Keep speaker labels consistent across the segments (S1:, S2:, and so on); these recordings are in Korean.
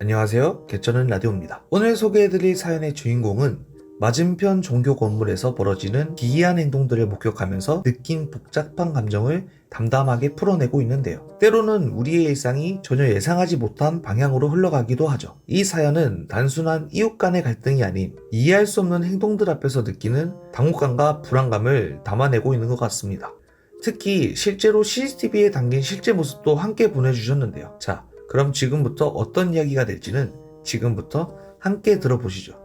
S1: 안녕하세요. 개쩌는 라디오입니다. 오늘 소개해드릴 사연의 주인공은 맞은편 종교 건물에서 벌어지는 기이한 행동들을 목격하면서 느낀 복잡한 감정을 담담하게 풀어내고 있는데요. 때로는 우리의 일상이 전혀 예상하지 못한 방향으로 흘러가기도 하죠. 이 사연은 단순한 이웃 간의 갈등이 아닌 이해할 수 없는 행동들 앞에서 느끼는 당혹감과 불안감을 담아내고 있는 것 같습니다. 특히 실제로 CCTV에 담긴 실제 모습도 함께 보내주셨는데요. 자, 그럼 지금부터 어떤 이야기가 될지는 지금부터 함께 들어보시죠.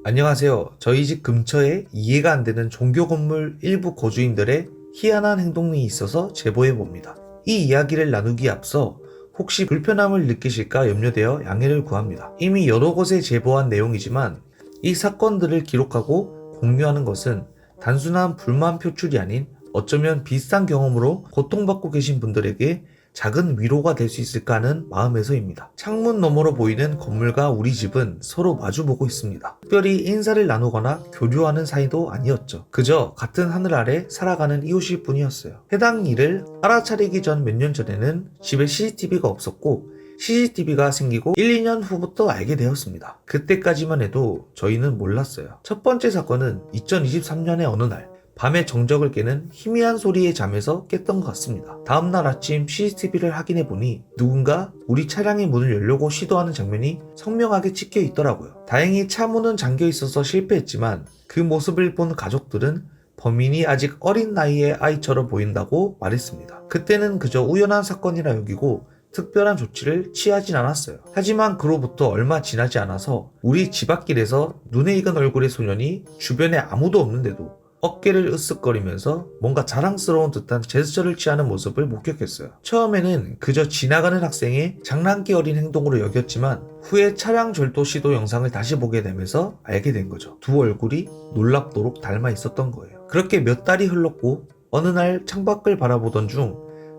S1: 안녕하세요. 저희 집 근처에 이해가 안 되는 종교 건물 일부 거주인들의 희한한 행동이 있어서 제보해봅니다. 이 이야기를 나누기에 앞서 혹시 불편함을 느끼실까 염려되어 양해를 구합니다. 이미 여러 곳에 제보한 내용이지만 이 사건들을 기록하고 공유하는 것은 단순한 불만 표출이 아닌 어쩌면 비슷한 경험으로 고통받고 계신 분들에게 작은 위로가 될 수 있을까 하는 마음에서입니다. 창문 너머로 보이는 건물과 우리 집은 서로 마주보고 있습니다. 특별히 인사를 나누거나 교류하는 사이도 아니었죠. 그저 같은 하늘 아래 살아가는 이웃일 뿐이었어요. 해당 일을 알아차리기 전 몇 년 전에는 집에 CCTV가 없었고 CCTV가 생기고 1, 2년 후부터 알게 되었습니다. 그때까지만 해도 저희는 몰랐어요. 첫 번째 사건은 2023년의 어느 날 밤에 정적을 깨는 희미한 소리에 잠에서 깼던 것 같습니다. 다음날 아침 CCTV를 확인해보니 누군가 우리 차량의 문을 열려고 시도하는 장면이 선명하게 찍혀 있더라고요. 다행히 차 문은 잠겨 있어서 실패했지만 그 모습을 본 가족들은 범인이 아직 어린 나이의 아이처럼 보인다고 말했습니다. 그때는 그저 우연한 사건이라 여기고 특별한 조치를 취하진 않았어요. 하지만 그로부터 얼마 지나지 않아서 우리 집 앞길에서 눈에 익은 얼굴의 소년이 주변에 아무도 없는데도 어깨를 으쓱거리면서 뭔가 자랑스러운 듯한 제스처를 취하는 모습을 목격했어요. 처음에는 그저 지나가는 학생의 장난기 어린 행동으로 여겼지만 후에 차량 절도 시도 영상을 다시 보게 되면서 알게 된 거죠. 두 얼굴이 놀랍도록 닮아 있었던 거예요. 그렇게 몇 달이 흘렀고 어느 날 창밖을 바라보던 중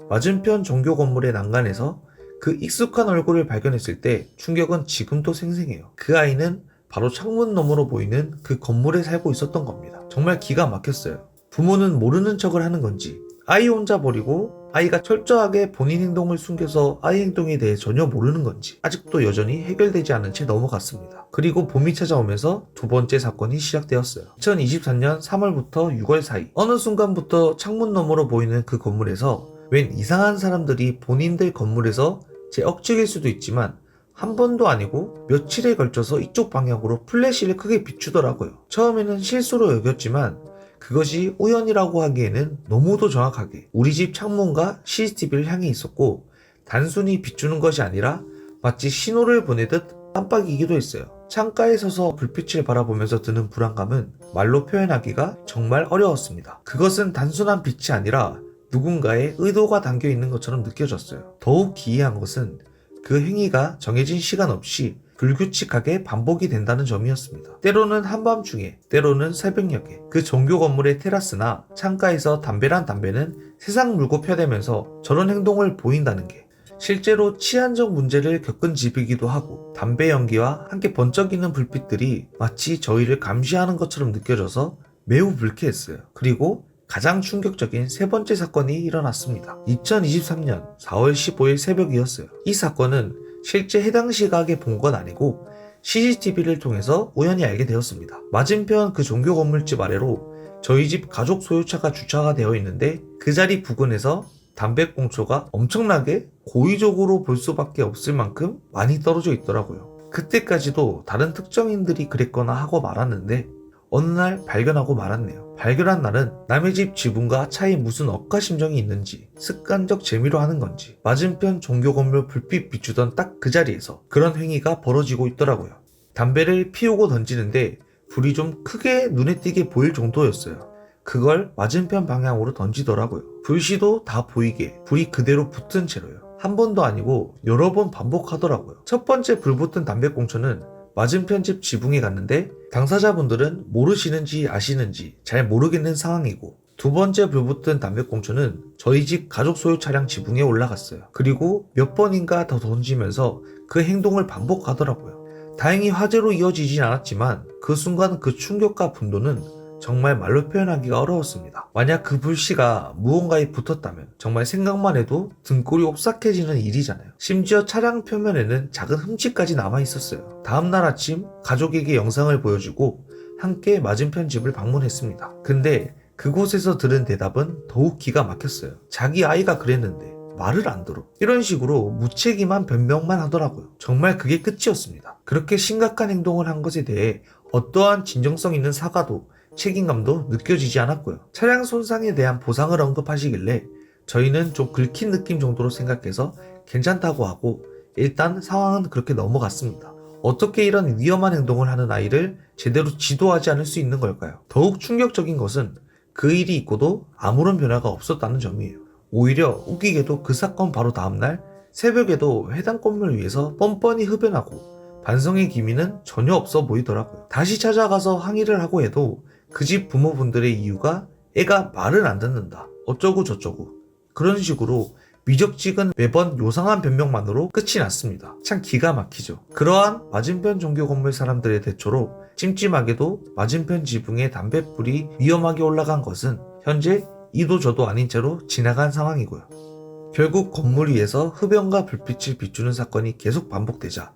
S1: 맞은편 종교 건물의 난간에서 그 익숙한 얼굴을 발견했을 때 충격은 지금도 생생해요. 그 아이는 바로 창문 너머로 보이는 그 건물에 살고 있었던 겁니다. 정말 기가 막혔어요. 부모는 모르는 척을 하는 건지 아이 혼자 버리고 아이가 철저하게 본인 행동을 숨겨서 아이 행동에 대해 전혀 모르는 건지 아직도 여전히 해결되지 않은 채 넘어갔습니다. 그리고 봄이 찾아오면서 두 번째 사건이 시작되었어요. 2023년 3월부터 6월 사이 어느 순간부터 창문 너머로 보이는 그 건물에서 웬 이상한 사람들이 본인들 건물에서 제 억측일 수도 있지만 한 번도 아니고 며칠에 걸쳐서 이쪽 방향으로 플래시를 크게 비추더라고요. 처음에는 실수로 여겼지만 그것이 우연이라고 하기에는 너무도 정확하게 우리 집 창문과 CCTV를 향해 있었고 단순히 비추는 것이 아니라 마치 신호를 보내듯 깜빡이기도 했어요. 창가에 서서 불빛을 바라보면서 드는 불안감은 말로 표현하기가 정말 어려웠습니다. 그것은 단순한 빛이 아니라 누군가의 의도가 담겨 있는 것처럼 느껴졌어요. 더욱 기이한 것은 그 행위가 정해진 시간 없이 불규칙하게 반복이 된다는 점이었습니다. 때로는 한밤중에, 때로는 새벽녘에 그 종교 건물의 테라스나 창가에서 담배란 담배는 세상 물고 펴대면서 저런 행동을 보인다는 게 실제로 치안적 문제를 겪은 집이기도 하고 담배 연기와 함께 번쩍이는 불빛들이 마치 저희를 감시하는 것처럼 느껴져서 매우 불쾌했어요. 그리고 가장 충격적인 세 번째 사건이 일어났습니다. 2023년 4월 15일 새벽이었어요. 이 사건은 실제 해당 시각에 본 건 아니고 CCTV를 통해서 우연히 알게 되었습니다. 맞은편 그 종교 건물집 아래로 저희 집 가족 소유차가 주차가 되어 있는데 그 자리 부근에서 담배꽁초가 엄청나게 고의적으로 볼 수밖에 없을 만큼 많이 떨어져 있더라고요. 그때까지도 다른 특정인들이 그랬거나 하고 말았는데 어느 날 발견하고 말았네요. 발견한 날은 남의 집 지붕과 차에 무슨 억하심정이 있는지 습관적 재미로 하는 건지 맞은편 종교 건물 불빛 비추던 딱 그 자리에서 그런 행위가 벌어지고 있더라고요. 담배를 피우고 던지는데 불이 좀 크게 눈에 띄게 보일 정도였어요. 그걸 맞은편 방향으로 던지더라고요. 불씨도 다 보이게 불이 그대로 붙은 채로요. 한 번도 아니고 여러 번 반복하더라고요. 첫 번째 불붙은 담배꽁초는 맞은편 집 지붕에 갔는데 당사자분들은 모르시는지 아시는지 잘 모르겠는 상황이고 두 번째 불붙은 담배꽁초는 저희 집 가족 소유 차량 지붕에 올라갔어요. 그리고 몇 번인가 더 던지면서 그 행동을 반복하더라고요. 다행히 화재로 이어지진 않았지만 그 순간 그 충격과 분노는 정말 말로 표현하기가 어려웠습니다. 만약 그 불씨가 무언가에 붙었다면 정말 생각만 해도 등골이 오싹해지는 일이잖아요. 심지어 차량 표면에는 작은 흠집까지 남아 있었어요. 다음날 아침 가족에게 영상을 보여주고 함께 맞은편 집을 방문했습니다. 근데 그곳에서 들은 대답은 더욱 기가 막혔어요. 자기 아이가 그랬는데 말을 안 들어. 이런 식으로 무책임한 변명만 하더라고요. 정말 그게 끝이었습니다. 그렇게 심각한 행동을 한 것에 대해 어떠한 진정성 있는 사과도 책임감도 느껴지지 않았고요. 차량 손상에 대한 보상을 언급하시길래 저희는 좀 긁힌 느낌 정도로 생각해서 괜찮다고 하고 일단 상황은 그렇게 넘어갔습니다. 어떻게 이런 위험한 행동을 하는 아이를 제대로 지도하지 않을 수 있는 걸까요? 더욱 충격적인 것은 그 일이 있고도 아무런 변화가 없었다는 점이에요. 오히려 웃기게도 그 사건 바로 다음날 새벽에도 해당 건물을 위해서 뻔뻔히 흡연하고 반성의 기미는 전혀 없어 보이더라고요. 다시 찾아가서 항의를 하고 해도 그 집 부모분들의 이유가 애가 말을 안 듣는다, 어쩌고 저쩌고 그런 식으로 미적지근 매번 요상한 변명만으로 끝이 났습니다. 참 기가 막히죠. 그러한 맞은편 종교 건물 사람들의 대처로 찜찜하게도 맞은편 지붕에 담뱃불이 위험하게 올라간 것은 현재 이도 저도 아닌 채로 지나간 상황이고요. 결국 건물 위에서 흡연과 불빛을 비추는 사건이 계속 반복되자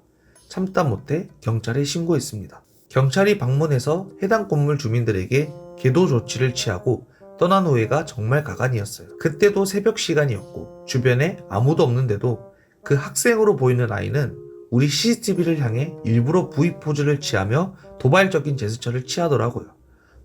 S1: 참다 못해 경찰에 신고했습니다. 경찰이 방문해서 해당 건물 주민들에게 계도 조치를 취하고 떠난 후에가 정말 가관이었어요. 그때도 새벽 시간이었고 주변에 아무도 없는데도 그 학생으로 보이는 아이는 우리 CCTV를 향해 일부러 V 포즈를 취하며 도발적인 제스처를 취하더라고요.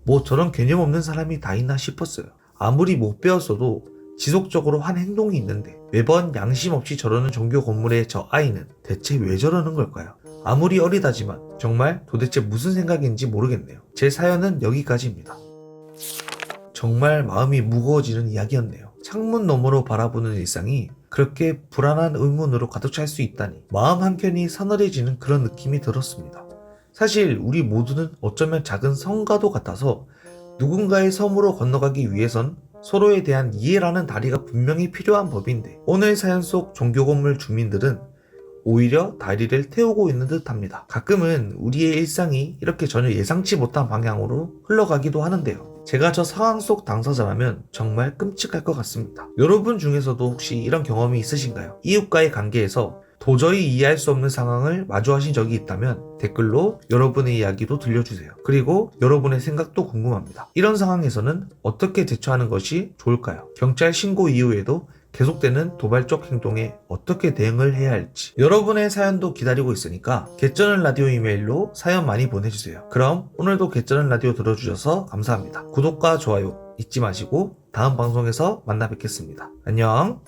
S1: 뭐 저런 개념 없는 사람이 다 있나 싶었어요. 아무리 못 배웠어도 지속적으로 한 행동이 있는데 매번 양심 없이 저러는 종교 건물의 저 아이는 대체 왜 저러는 걸까요? 아무리 어리다지만 정말 도대체 무슨 생각인지 모르겠네요. 제 사연은 여기까지입니다. 정말 마음이 무거워지는 이야기였네요. 창문 너머로 바라보는 일상이 그렇게 불안한 의문으로 가득 찰 수 있다니 마음 한켠이 서늘해지는 그런 느낌이 들었습니다. 사실 우리 모두는 어쩌면 작은 성과도 같아서 누군가의 섬으로 건너가기 위해선 서로에 대한 이해라는 다리가 분명히 필요한 법인데 오늘 사연 속 종교 건물 주민들은 오히려 다리를 태우고 있는 듯 합니다. 가끔은 우리의 일상이 이렇게 전혀 예상치 못한 방향으로 흘러가기도 하는데요. 제가 저 상황 속 당사자라면 정말 끔찍할 것 같습니다. 여러분 중에서도 혹시 이런 경험이 있으신가요? 이웃과의 관계에서 도저히 이해할 수 없는 상황을 마주하신 적이 있다면 댓글로 여러분의 이야기도 들려주세요. 그리고 여러분의 생각도 궁금합니다. 이런 상황에서는 어떻게 대처하는 것이 좋을까요? 경찰 신고 이후에도 계속되는 도발적 행동에 어떻게 대응을 해야 할지 여러분의 사연도 기다리고 있으니까 개쩌는 라디오 이메일로 사연 많이 보내주세요. 그럼 오늘도 개쩌는 라디오 들어주셔서 감사합니다. 구독과 좋아요 잊지 마시고 다음 방송에서 만나 뵙겠습니다. 안녕.